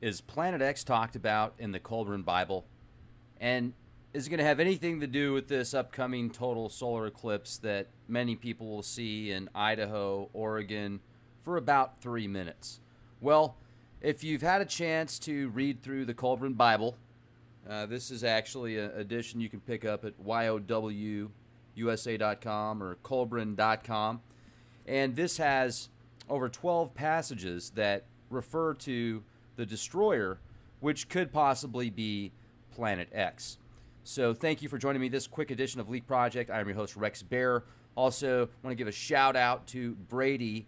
Is Planet X talked about in the Kolbrin Bible? And is it going to have anything to do with this upcoming total solar eclipse that many people will see in Idaho, Oregon, for about 3 minutes? Well, if you've had a chance to read through the Kolbrin Bible, this is actually an edition you can pick up at U.S.A.com or Kolbrin.com. And this has over 12 passages that refer to the destroyer, which could possibly be Planet X. So thank you for joining me this quick edition of Leak Project. I am your host, Rex Bear. Also, want to give a shout out to Brady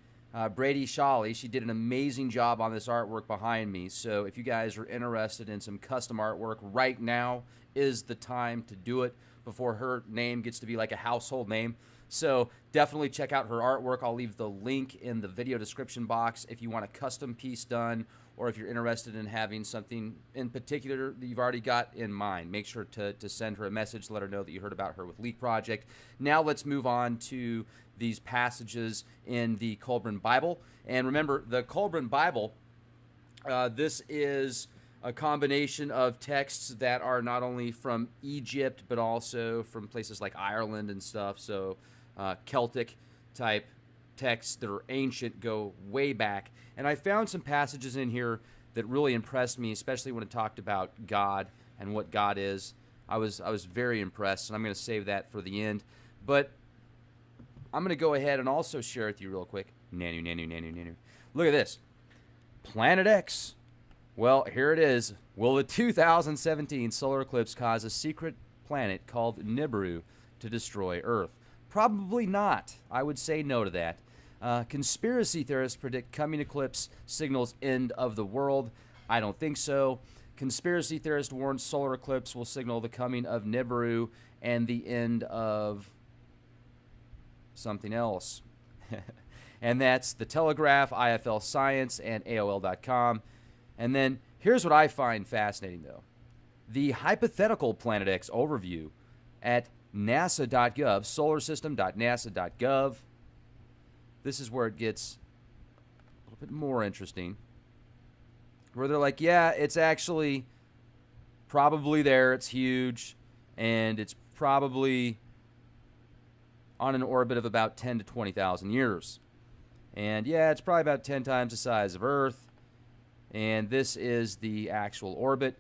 Shawley. She did an amazing job on this artwork behind me. So if you guys are interested in some custom artwork, right now is the time to do it before her name gets to be like a household name. So definitely check out her artwork. I'll leave the link in the video description box if you want a custom piece done, or if you're interested in having something in particular that you've already got in mind. Make sure to send her a message, let her know that you heard about her with Leak Project. Now let's move on to these passages in the Kolbrin Bible. And remember, the Kolbrin Bible, this is a combination of texts that are not only from Egypt, but also from places like Ireland and stuff. So Celtic type texts that are ancient, go way back. And I found some passages in here that really impressed me, especially when it talked about God and what God is. I was very impressed, and I'm going to save that for the end. But I'm going to go ahead and also share with you real quick. Nanu. Look at this. Planet X. Well, here it is. Will the 2017 solar eclipse cause a secret planet called Nibiru to destroy Earth? Probably not. I would say no to that. Conspiracy theorists predict coming eclipse signals end of the world. I don't think so. Conspiracy theorists warn solar eclipse will signal the coming of Nibiru and the end of something else. And that's The Telegraph, IFL Science, and AOL.com. And then here's what I find fascinating, though. The hypothetical Planet X overview at nasa.gov, solarsystem.nasa.gov. This is where it gets a little bit more interesting, where they're like, yeah, it's actually probably there, it's huge, and it's probably on an orbit of about 10 to 20,000 years. And yeah, it's probably about 10 times the size of Earth, and this is the actual orbit.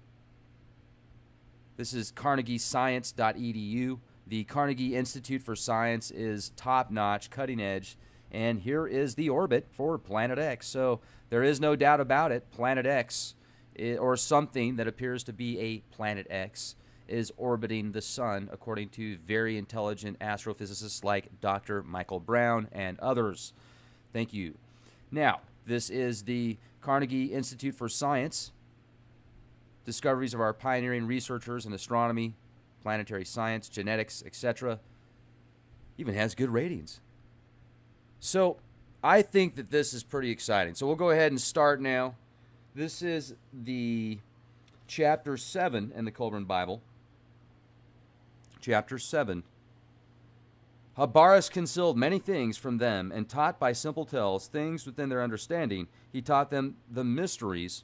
This is carnegiescience.edu. The Carnegie Institute for Science is top-notch, cutting-edge, and here is the orbit for Planet X. So there is no doubt about it. Planet X, or something that appears to be a Planet X, is orbiting the sun, according to very intelligent astrophysicists like Dr. Michael Brown and others. Thank you. Now, this is the Carnegie Institute for Science. Discoveries of our pioneering researchers in astronomy, planetary science, genetics, etc. Even has good ratings. So I think that this is pretty exciting. So we'll go ahead and start now. This is the chapter 7 in the Kolbrin Bible. Chapter 7. Habaris concealed many things from them, and taught by simple tales things within their understanding. He taught them the mysteries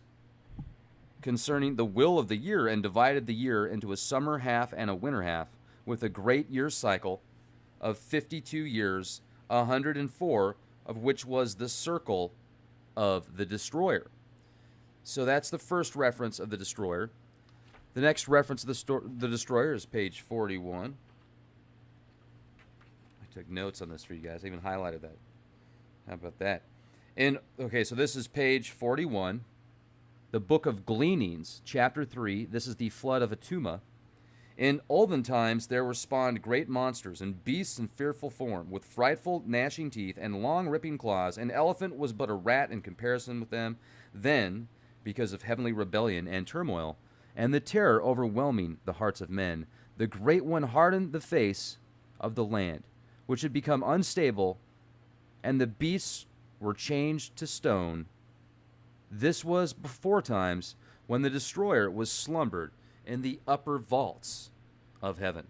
concerning the will of the year, and divided the year into a summer half and a winter half, with a great year cycle of 52 years, 104 of which was the circle of the destroyer. So that's the first reference of the destroyer. The next reference of the destroyer is page 41. I took notes on this for you guys. I even highlighted that. How about that? Okay, so this is page 41. The Book of Gleanings, chapter 3. This is the flood of Atuma. In olden times there were spawned great monsters, and beasts in fearful form, with frightful gnashing teeth and long ripping claws. An elephant was but a rat in comparison with them. Then, because of heavenly rebellion and turmoil, and the terror overwhelming the hearts of men, the Great One hardened the face of the land, which had become unstable, and the beasts were changed to stone. This was before times when the destroyer was slumbered in the upper vaults of heaven.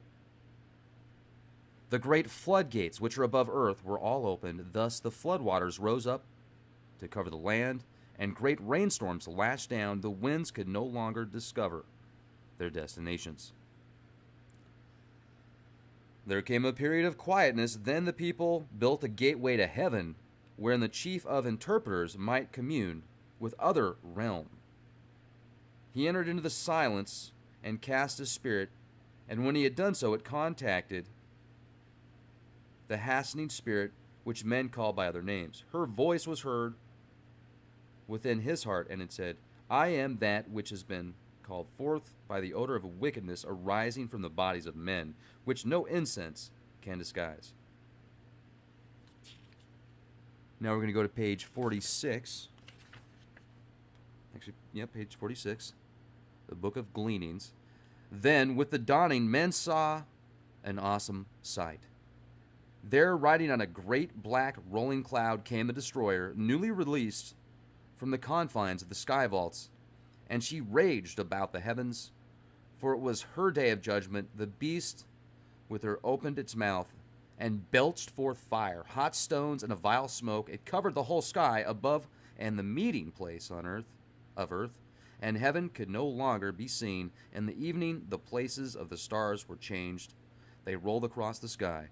The great floodgates which are above earth were all opened. Thus the floodwaters rose up to cover the land, and great rainstorms lashed down. The winds could no longer discover their destinations. There came a period of quietness. Then the people built a gateway to heaven, wherein the chief of interpreters might commune with other realm. He entered into the silence and cast his spirit, and when he had done so, it contacted the hastening spirit, which men call by other names. Her voice was heard within his heart, and it said, I am that which has been called forth by the odor of wickedness arising from the bodies of men, which no incense can disguise. Now we're going to go to page 46. Actually, yeah, page 46. The Book of Gleanings. Then, with the dawning, men saw an awesome sight. There, riding on a great black rolling cloud, came the destroyer, newly released from the confines of the sky vaults, and she raged about the heavens, for it was her day of judgment. The beast with her opened its mouth and belched forth fire, hot stones, and a vile smoke. It covered the whole sky above and the meeting place on earth, and heaven could no longer be seen. In the evening, the places of the stars were changed. They rolled across the sky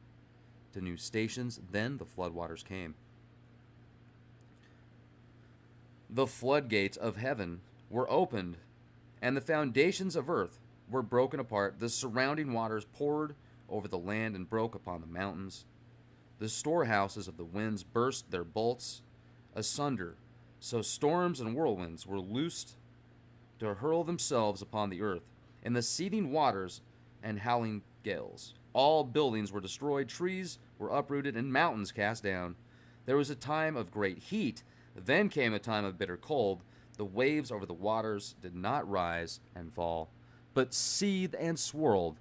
to new stations. Then the floodwaters came. The floodgates of heaven were opened, and the foundations of earth were broken apart. The surrounding waters poured over the land and broke upon the mountains. The storehouses of the winds burst their bolts asunder. So storms and whirlwinds were loosed to hurl themselves upon the earth, and the seething waters and howling gales. All buildings were destroyed, trees were uprooted, and mountains cast down. There was a time of great heat, then came a time of bitter cold. The waves over the waters did not rise and fall, but seethed and swirled.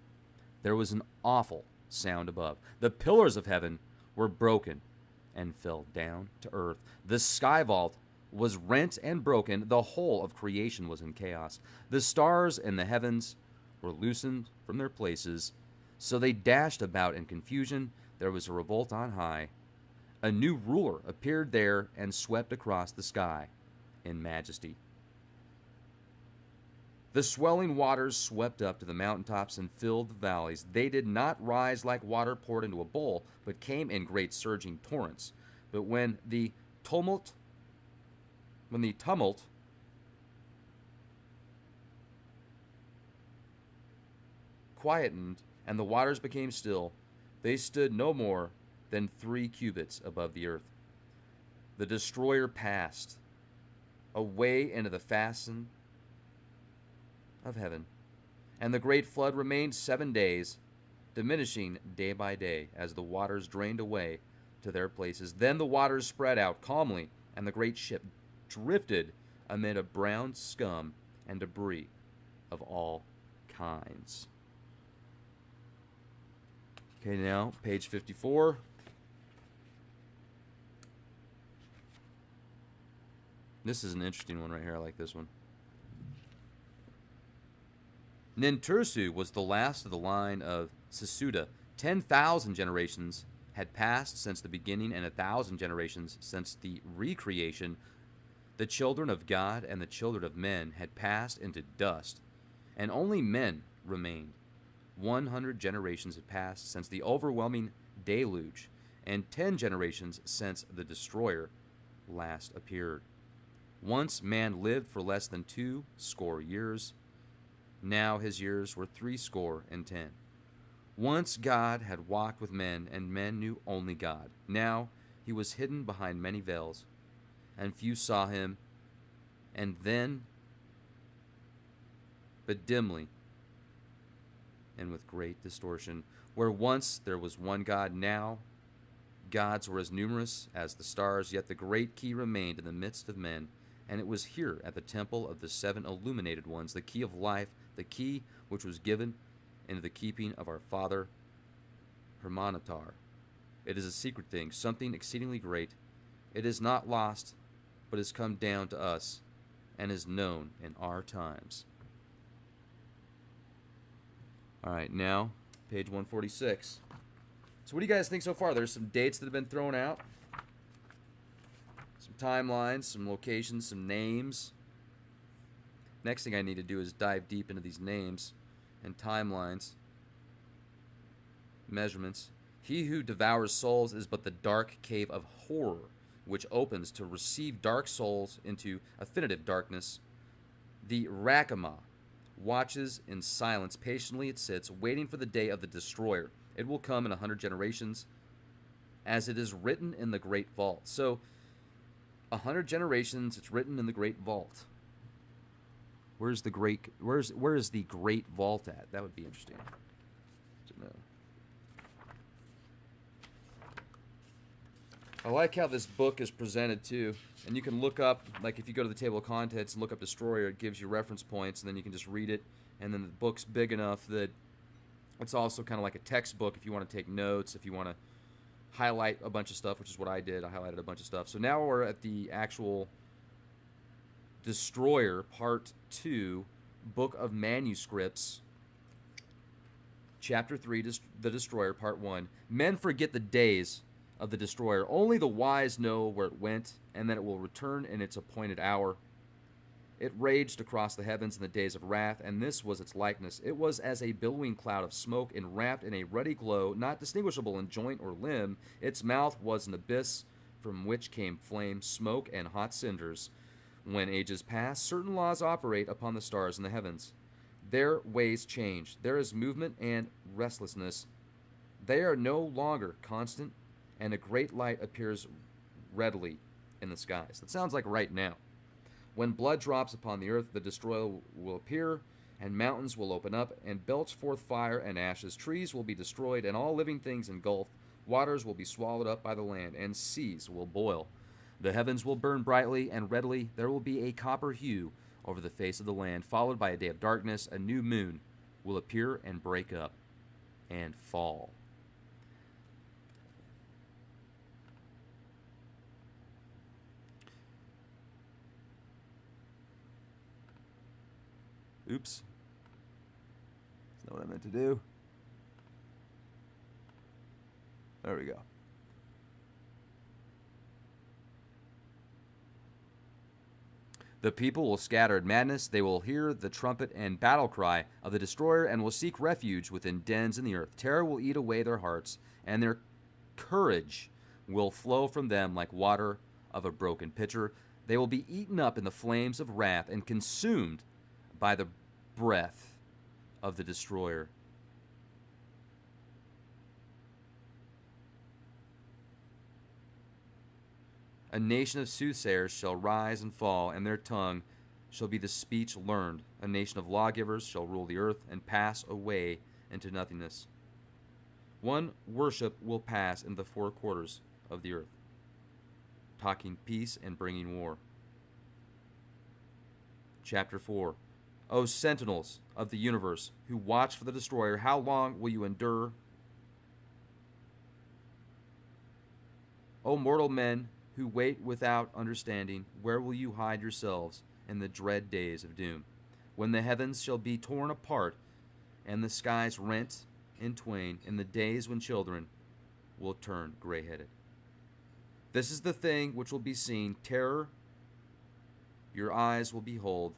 There was an awful sound above. The pillars of heaven were broken and fell down to earth. The sky vault was rent and broken. The whole of creation was in chaos. The stars in the heavens were loosened from their places, so they dashed about in confusion. There was a revolt on high. A new ruler appeared there and swept across the sky in majesty. The swelling waters swept up to the mountaintops and filled the valleys. They did not rise like water poured into a bowl, but came in great surging torrents. But when the tumult quietened and the waters became still, they stood no more than 3 cubits above the earth. The destroyer passed away into the fasten of heaven, and the great flood remained 7 days, diminishing day by day as the waters drained away to their places. Then the waters spread out calmly, and the great ship drifted amid a brown scum and debris of all kinds. Okay, now, page 54. This is an interesting one right here. I like this one. Nintursu was the last of the line of Sesuda. 10,000 generations had passed since the beginning, and 1,000 generations since the recreation. The children of God and the children of men had passed into dust, and only men remained. 100 generations had passed since the overwhelming deluge, and 10 generations since the destroyer last appeared. Once man lived for less than 80 years. Now his years were 70. Once God had walked with men, and men knew only God. Now he was hidden behind many veils, and few saw him, and then, but dimly, and with great distortion. Where once there was one God, now gods were as numerous as the stars, yet the great key remained in the midst of men, and it was here at the temple of the 7 illuminated ones, the key of life, the key which was given into the keeping of our father Hermanatar. It is a secret thing, something exceedingly great. It is not lost, but has come down to us, and is known in our times. All right, now, page 146. So what do you guys think so far? There's some dates that have been thrown out. Some timelines, some locations, some names. Next thing I need to do is dive deep into these names and timelines. Measurements. He who devours souls is but the dark cave of horror, which opens to receive dark souls into affinitive darkness. The Rakama watches in silence. Patiently it sits, waiting for the day of the destroyer. It will come in 100 generations, as it is written in the great vault. So, 100 generations, it's written in the great vault. Where is the great vault at? That would be interesting to know. I like how this book is presented too. And you can look up, like if you go to the table of contents and look up Destroyer, it gives you reference points, and then you can just read it. And then the book's big enough that it's also kind of like a textbook if you want to take notes, if you want to highlight a bunch of stuff, which is what I did. I highlighted a bunch of stuff. So now we're at the actual Destroyer, Part 2, Book of Manuscripts, Chapter 3, The Destroyer, Part 1. Men forget the days of the Destroyer. Only the wise know where it went, and that it will return in its appointed hour. It raged across the heavens in the days of wrath, and this was its likeness. It was as a billowing cloud of smoke, enwrapped in a ruddy glow, not distinguishable in joint or limb. Its mouth was an abyss from which came flame, smoke, and hot cinders. When ages pass, certain laws operate upon the stars in the heavens. Their ways change. There is movement and restlessness. They are no longer constant, and a great light appears readily in the skies. That sounds like right now. When blood drops upon the earth, the destroyer will appear, and mountains will open up and belch forth fire and ashes. Trees will be destroyed, and all living things engulfed. Waters will be swallowed up by the land, and seas will boil. The heavens will burn brightly and readily. There will be a copper hue over the face of the land, followed by a day of darkness. A new moon will appear and break up and fall. Oops. That's not what I meant to do. There we go. The people will scatter in madness. They will hear the trumpet and battle cry of the destroyer and will seek refuge within dens in the earth. Terror will eat away their hearts, and their courage will flow from them like water of a broken pitcher. They will be eaten up in the flames of wrath and consumed by the breath of the destroyer. A nation of soothsayers shall rise and fall, and their tongue shall be the speech learned. A nation of lawgivers shall rule the earth and pass away into nothingness. One worship will pass in the four quarters of the earth, talking peace and bringing war. Chapter 4. O sentinels of the universe, who watch for the destroyer, how long will you endure? O mortal men, who wait without understanding, where will you hide yourselves in the dread days of doom, when the heavens shall be torn apart and the skies rent in twain, in the days when children will turn gray-headed? This is the thing which will be seen, terror your eyes will behold.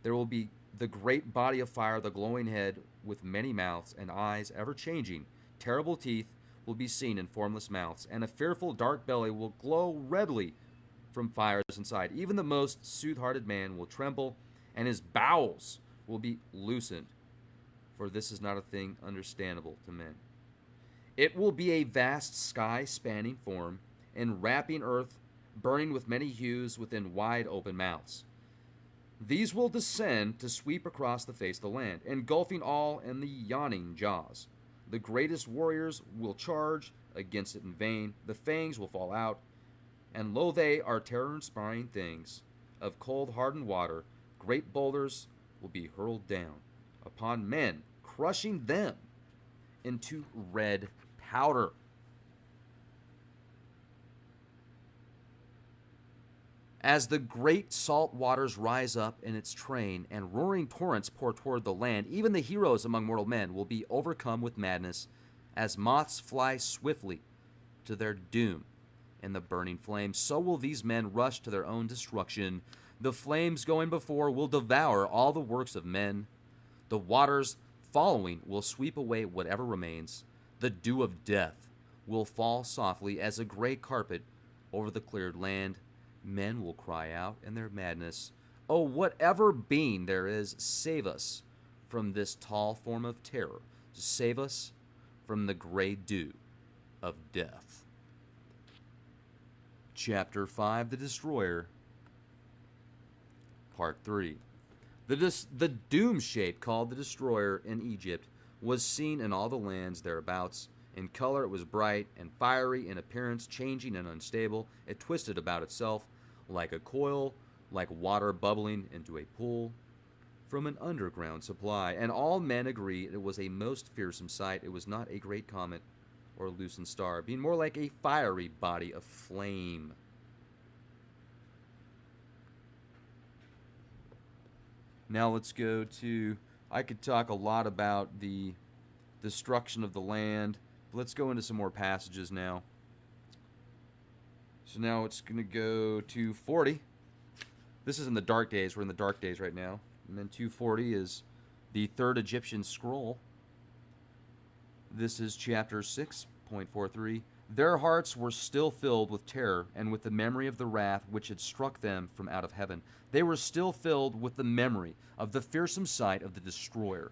There will be the great body of fire, the glowing head with many mouths and eyes ever changing, terrible teeth will be seen in formless mouths, and a fearful dark belly will glow redly from fires inside. Even the most sooth-hearted man will tremble, and his bowels will be loosened, for this is not a thing understandable to men. It will be a vast sky-spanning form, enwrapping earth, burning with many hues within wide open mouths. These will descend to sweep across the face of the land, engulfing all in the yawning jaws. The greatest warriors will charge against it in vain. The fangs will fall out, and lo, they are terror-inspiring things of cold, hardened water. Great boulders will be hurled down upon men, crushing them into red powder. As the great salt waters rise up in its train and roaring torrents pour toward the land, even the heroes among mortal men will be overcome with madness as moths fly swiftly to their doom and the burning flames. So will these men rush to their own destruction. The flames going before will devour all the works of men. The waters following will sweep away whatever remains. The dew of death will fall softly as a gray carpet over the cleared land. Men will cry out in their madness, "Oh, whatever being there is, save us from this tall form of terror. Save us from the gray dew of death." Chapter 5, The Destroyer, Part 3. The doom shape called the Destroyer in Egypt was seen in all the lands thereabouts. In color it was bright and fiery, in appearance changing and unstable. It twisted about itself like a coil, like water bubbling into a pool from an underground supply. And all men agreed it was a most fearsome sight. It was not a great comet or lucent star, being more like a fiery body of flame. Now let's go to, I could talk a lot about the destruction of the land. But let's go into some more passages now. So now it's going to go to 40. This is in the dark days. We're in the dark days right now. And then 240 is the third Egyptian scroll. This is chapter 6.43. Their hearts were still filled with terror and with the memory of the wrath which had struck them from out of heaven. They were still filled with the memory of the fearsome sight of the destroyer,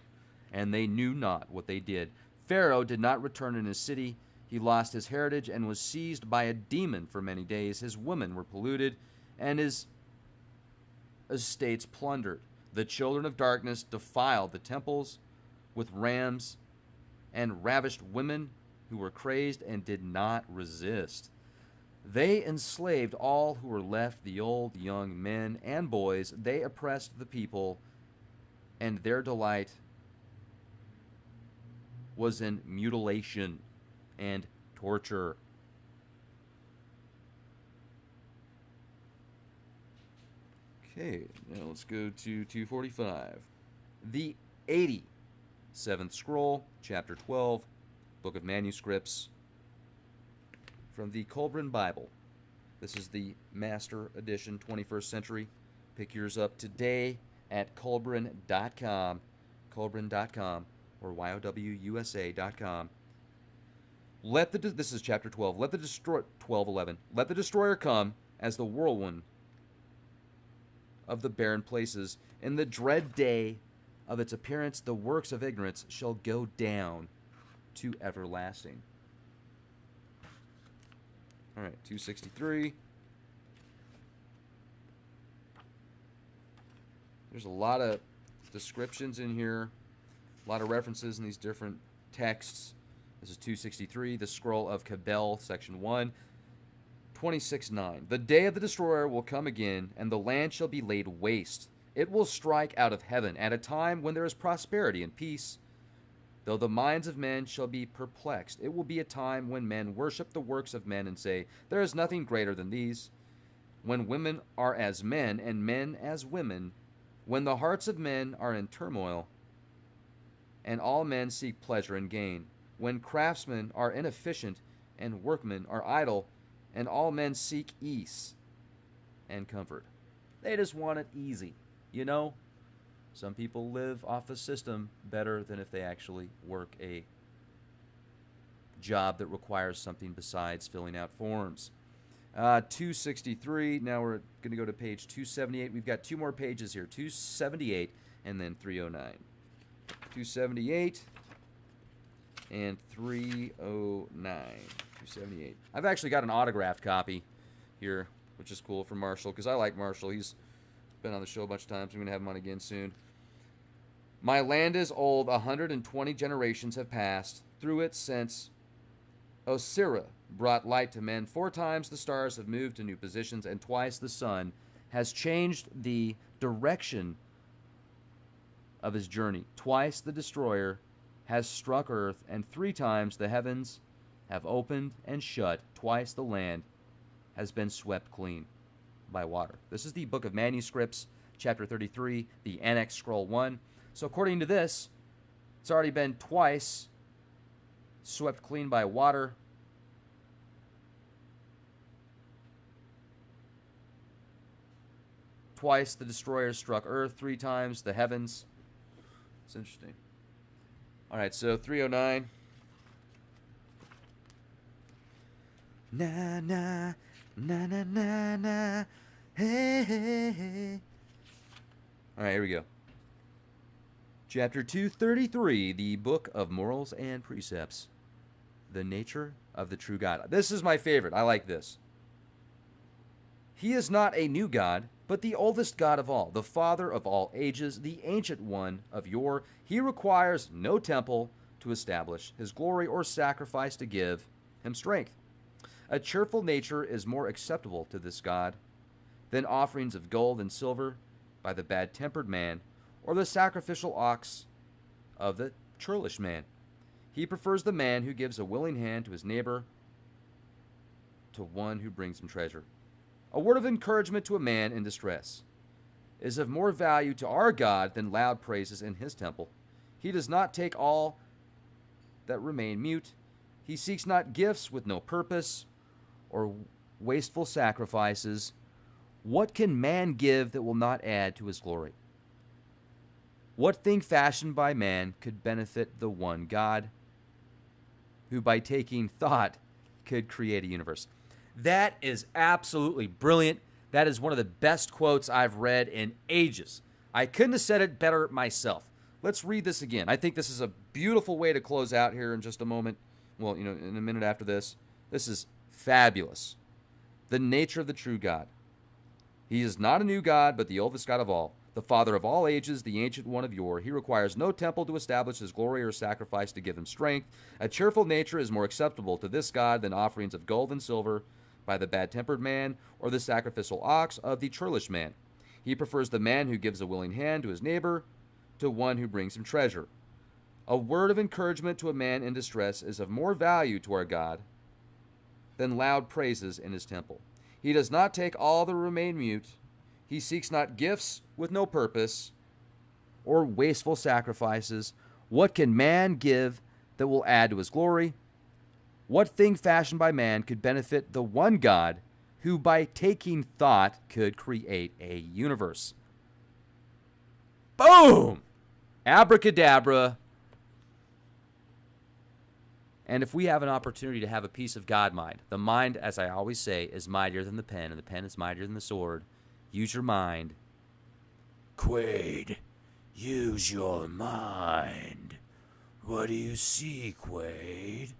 and they knew not what they did. Pharaoh did not return in his city. He lost his heritage and was seized by a demon for many days. His women were polluted, and his estates plundered. The children of darkness defiled the temples with rams and ravished women who were crazed and did not resist. They enslaved all who were left, the old, young, men, and boys. They oppressed the people, and their delight was in mutilation and torture. Okay, now let's go to 245. The 87th scroll, chapter 12, Book of Manuscripts, from the Kolbrin Bible. This is the Master Edition, 21st century. Pick yours up today at kolbrin.com, kolbrin.com, or YOWUSA.com. This is chapter 12. Let the destroyer, 12:11. Let the destroyer come as the whirlwind of the barren places. In the dread day of its appearance, the works of ignorance shall go down to everlasting. All right, 263. There's a lot of descriptions in here, a lot of references in these different texts. This is 263, the scroll of Cabell, section 1. 26:9. The day of the destroyer will come again, and the land shall be laid waste. It will strike out of heaven at a time when there is prosperity and peace. Though the minds of men shall be perplexed, it will be a time when men worship the works of men and say, there is nothing greater than these. When women are as men and men as women, when the hearts of men are in turmoil, and all men seek pleasure and gain, when craftsmen are inefficient and workmen are idle, and all men seek ease and comfort. They just want it easy, you know? Some people live off the system better than if they actually work a job that requires something besides filling out forms. 263, now we're going to go to page 278. We've got two more pages here, 278 and then 309. 278 and 309. 278. I've actually got an autographed copy here, which is cool, from Marshall, because I like Marshall. He's been on the show a bunch of times. I'm going to have him on again soon. My land is old. 120 generations have passed through it since Osiris brought light to men. 4 times the stars have moved to new positions, and twice the sun has changed the direction of his journey. Twice the destroyer has struck earth, and 3 times the heavens have opened and shut. Twice the land has been swept clean by water. This is the Book of Manuscripts, chapter 33, the Annex Scroll 1. So according to this, it's already been twice swept clean by water. Twice the destroyer struck Earth, 3 times the heavens. It's interesting. All right, so 309. Na na na na na na. Hey, hey, hey. All right, here we go. Chapter 233, the Book of Morals and Precepts. The nature of the true God. This is my favorite. I like this. He is not a new God, but the oldest God of all, the Father of all ages, the ancient one of yore. He requires no temple to establish his glory or sacrifice to give him strength. A cheerful nature is more acceptable to this God than offerings of gold and silver by the bad-tempered man or the sacrificial ox of the churlish man. He prefers the man who gives a willing hand to his neighbor to one who brings him treasure. A word of encouragement to a man in distress is of more value to our God than loud praises in his temple. He does not take all that remain mute. He seeks not gifts with no purpose or wasteful sacrifices. What can man give that will not add to his glory? What thing fashioned by man could benefit the one God, who by taking thought could create a universe? That is absolutely brilliant. That is one of the best quotes I've read in ages. I couldn't have said it better myself. Let's read this again. I think this is a beautiful way to close out here in just a moment. Well, in a minute after this. This is fabulous. The nature of the true God. He is not a new God, but the oldest God of all, the Father of all ages, the ancient one of yore. He requires no temple to establish his glory or sacrifice to give him strength. A cheerful nature is more acceptable to this God than offerings of gold and silver by the bad-tempered man or the sacrificial ox of the churlish man. He prefers the man who gives a willing hand to his neighbor to one who brings him treasure. A word of encouragement to a man in distress is of more value to our God than loud praises in his temple. He does not take all that remain mute. He seeks not gifts with no purpose or wasteful sacrifices. What can man give that will add to his glory? What thing fashioned by man could benefit the one God who by taking thought could create a universe? Boom! Abracadabra. And if we have an opportunity to have a piece of God mind, the mind, as I always say, is mightier than the pen, and the pen is mightier than the sword. Use your mind. Quaid, use your mind. What do you see, Quaid?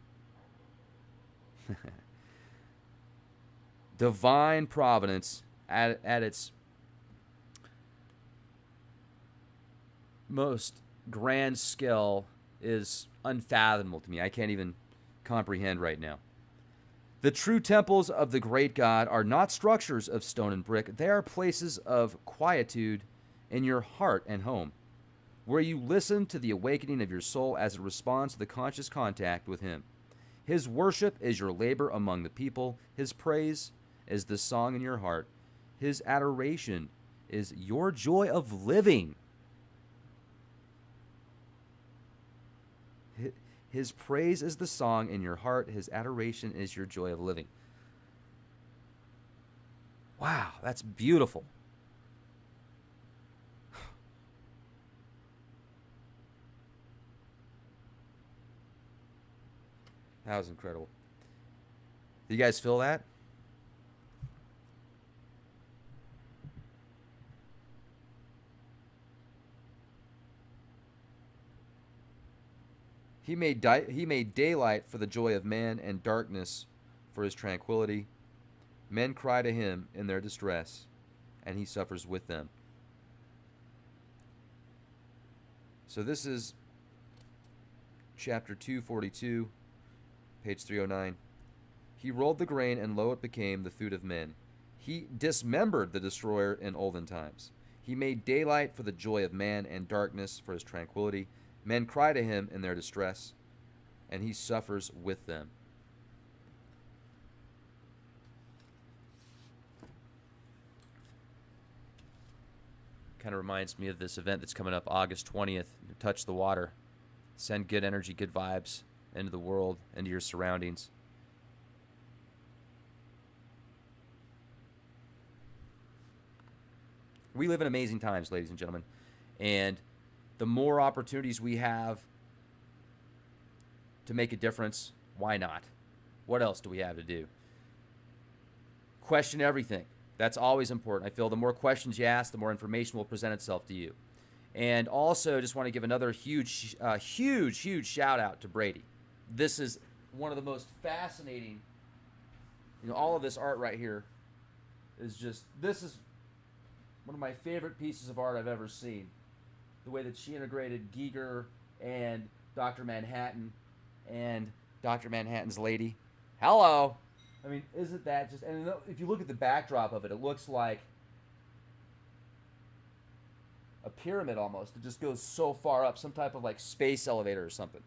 Divine providence at its most grand scale is unfathomable to me. I can't even comprehend right now. The true temples of the great God are not structures of stone and brick. They are places of quietude in your heart and home, where you listen to the awakening of your soul as it responds to the conscious contact with Him. His worship is your labor among the people. His praise is the song in your heart. His adoration is your joy of living. His praise is the song in your heart. His adoration is your joy of living. Wow, that's beautiful. That was incredible. Do you guys feel that? He made daylight for the joy of man and darkness for his tranquility. Men cry to him in their distress, and he suffers with them. So this is chapter 242, page 309. He rolled the grain, and lo, it became the food of men. He dismembered the destroyer in olden times. He made daylight for the joy of man and darkness for his tranquility. Men cry to him in their distress, and he suffers with them. Kind of reminds me of this event that's coming up August 20th. Touch the water. Send good energy, good vibes into the world, into your surroundings. We live in amazing times, ladies and gentlemen. And the more opportunities we have to make a difference, why not? What else do we have to do? Question everything. That's always important. I feel the more questions you ask, the more information will present itself to you. And also, just want to give another huge shout out to Brady. This is one of the most fascinating, all of this art right here is just, this is one of my favorite pieces of art I've ever seen. The way that she integrated Giger and Dr. Manhattan and Dr. Manhattan's lady. Hello. I mean, isn't that just, and if you look at the backdrop of it, it looks like a pyramid almost. It just goes so far up, some type of like space elevator or something.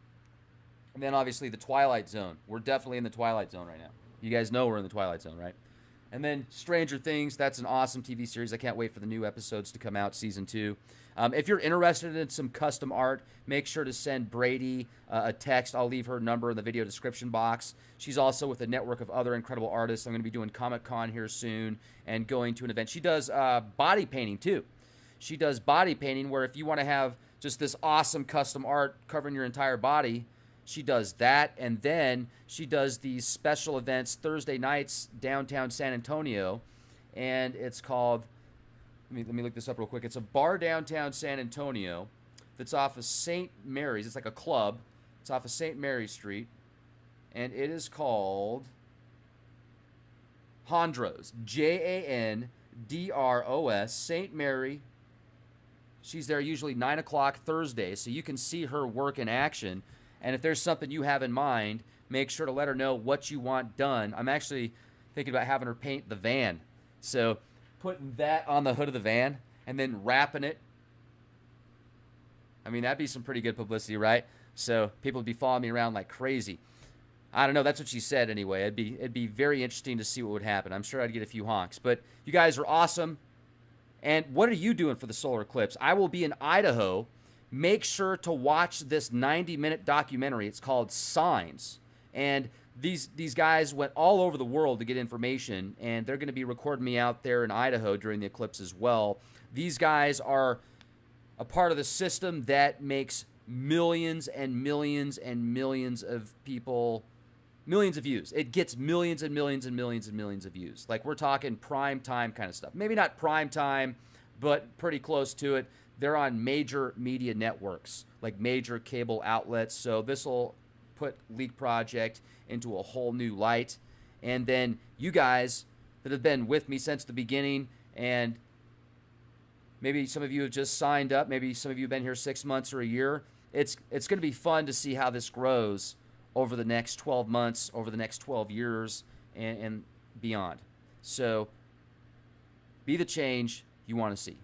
And then obviously the Twilight Zone. We're definitely in the Twilight Zone right now. You guys know we're in the Twilight Zone, right? And then Stranger Things, that's an awesome TV series. I can't wait for the new episodes to come out, season 2. If you're interested in some custom art, make sure to send Brady a text. I'll leave her number in the video description box. She's also with a network of other incredible artists. I'm going to be doing Comic-Con here soon and going to an event. She does body painting, too. She does body painting where if you want to have just this awesome custom art covering your entire body, she does that. And then she does these special events Thursday nights downtown San Antonio. And it's called, let me look this up real quick. It's a bar downtown San Antonio that's off of St. Mary's. It's like a club. It's off of St. Mary's Street. And it is called Jandros. Jandros, St. Mary. She's there usually 9 o'clock Thursday, so you can see her work in action. And if there's something you have in mind, make sure to let her know what you want done. I'm actually thinking about having her paint the van. So putting that on the hood of the van and then wrapping it. I mean, that'd be some pretty good publicity, right? So people would be following me around like crazy. I don't know. That's what she said anyway. It'd be very interesting to see what would happen. I'm sure I'd get a few honks. But you guys are awesome. And what are you doing for the solar eclipse? I will be in Idaho. Make sure to watch this 90-minute documentary. It's called Signs. And these guys went all over the world to get information, and they're going to be recording me out there in Idaho during the eclipse as well. These guys are a part of the system that makes millions and millions and millions of people, millions of views. It gets millions and millions and millions and millions of views. Like, we're talking prime time kind of stuff. Maybe not prime time, but pretty close to it. They're on major media networks, like major cable outlets. So this will put Leak Project into a whole new light. And then you guys that have been with me since the beginning, and maybe some of you have just signed up. Maybe some of you have been here 6 months or a year. It's going to be fun to see how this grows over the next 12 months, over the next 12 years, and beyond. So be the change you want to see.